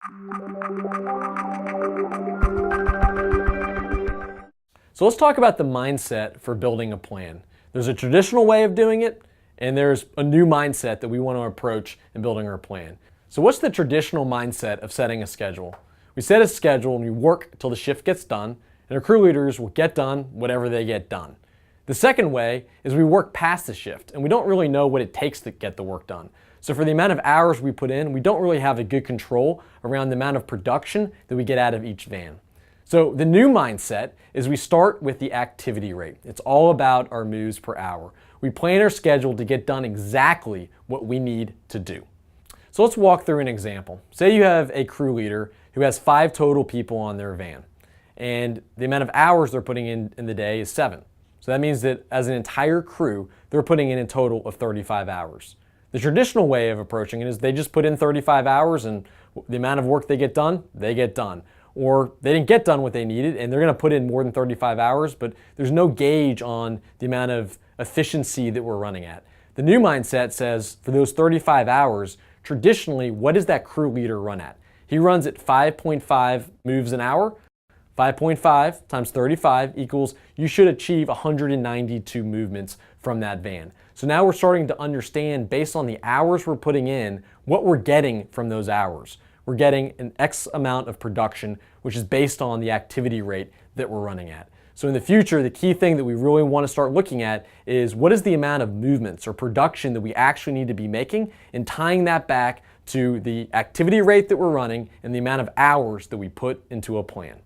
So let's talk about the mindset for building a plan. There's a traditional way of doing it, and there's a new mindset that we want to approach in building our plan. So what's the traditional mindset of setting a schedule? We set a schedule and we work until the shift gets done, and our crew leaders will get done whatever they get done. The second way is we work past the shift, and we don't really know what it takes to get the work done. So for the amount of hours we put in, we don't really have a good control around the amount of production that we get out of each van. So the new mindset is we start with the activity rate. It's all about our moves per hour. We plan our schedule to get done exactly what we need to do. So let's walk through an example. Say you have a crew leader who has 5 total people on their van, and the amount of hours they're putting in the day is 7. So that means that as an entire crew, they're putting in a total of 35 hours. The traditional way of approaching it is they just put in 35 hours, and the amount of work they get done, they get done. Or they didn't get done what they needed and they're going to put in more than 35 hours, but there's no gauge on the amount of efficiency that we're running at. The new mindset says for those 35 hours, traditionally, what does that crew leader run at? He runs at 5.5 moves an hour. 5.5 times 35 equals you should achieve 192 movements from that van. So now we're starting to understand, based on the hours we're putting in, what we're getting from those hours. We're getting an X amount of production, which is based on the activity rate that we're running at. So in the future, the key thing that we really want to start looking at is what is the amount of movements or production that we actually need to be making, and tying that back to the activity rate that we're running and the amount of hours that we put into a plan.